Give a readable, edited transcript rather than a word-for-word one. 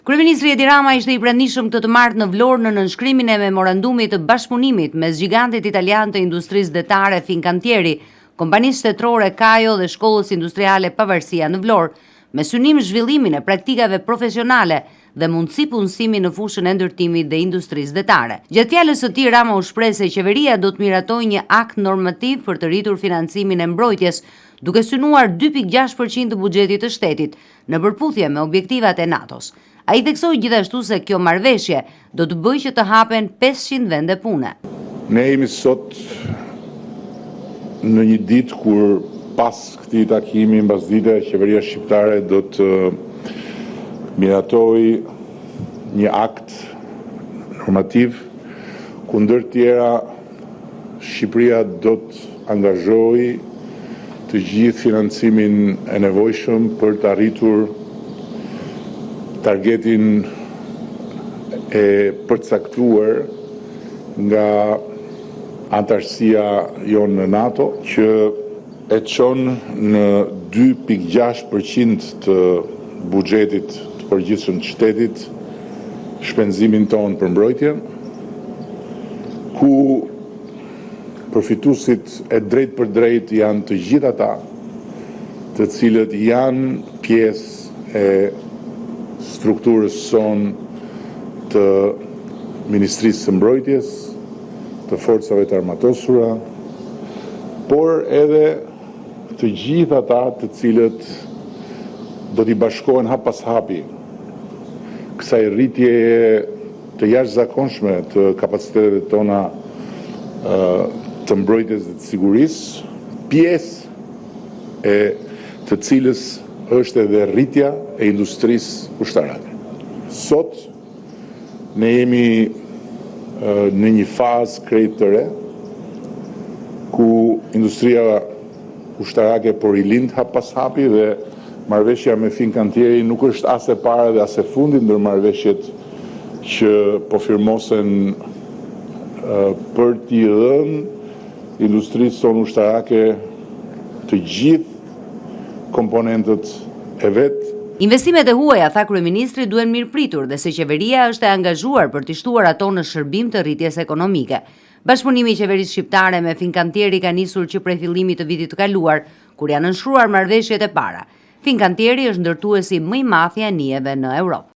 Kryeministri Edi Rama ishte i pranishëm këtë të martë në Vlorë në nënshkrimin e memorandumit të bashkëpunimit mes gigantit italian të industrisë detare Fincantieri, kompanisë shtetërore Cajo dhe shkollës industriale Pavarësia në Vlorë, me synim zhvillimin e praktikave profesionale dhe mundësi punësimi në fushën e ndërtimit dhe industrisë detare. Gjatë fjalës së tij, Rama u shpreh se qeveria do të miratojë një akt normativ për të rritur financimin e mbrojtjes, duke synuar 2.6% të buxhetit të shtetit në përputhje me objektivat e NATO-s. Ai theksoi gjithashtu se kjo marrëveshje do të bëjë që të hapen 500 vende pune. Ne jemi sot në një ditë kur pas këtij takimi mbasdite qeveria shqiptare do të miratojë një akt normativ ku ndër të tjera Shqipëria do të angazhojë të gjithë financimin e nevojshëm për të arritur targetin e përcaktuar nga antarësia jonë në NATO, që e çon në 2.6% të buxhetit të përgjithshëm të shtetit shpenzimin tonë për mbrojtjen, ku përfituesit e drejt për drejt janë të gjithë ata të cilët janë pjesë e strukturës sonë të Ministrisë së Mbrojtjes, të forcave të armatosura, por edhe të gjithë ata të cilët do t'i bashkohen hap pas hapi kësaj rritje të jashtëzakonshme të kapaciteteve tona të mbrojtjes dhe të sigurisë, pjesë e të cilës është edhe rritja e industrisë ushtarake. Sot ne jemi në një fazë krejt të re, ku industria ushtarake po rilind hap pas hapi dhe marrëveshja me Fincantieri nuk është as e para dhe as e fundit ndër marrëveshjet që po firmosen për t'i dhënë industrisë sonë ushtarake të gjithë komponentët e vetë. Investimet e huaja, tha kryeministri, duhen mirëpritur dhe se qeveria është e angazhuar për t'i shtuar ato në shërbim të rritjes ekonomike. Bashkëpunimi i qeverisë shqiptare me Fincantieri ka nisur që prej fillimit të vitit të kaluar, kur janë nënshkruar marrëveshjet e para. Fincantieri është ndërtuesi më i madh i anijeve në Europë.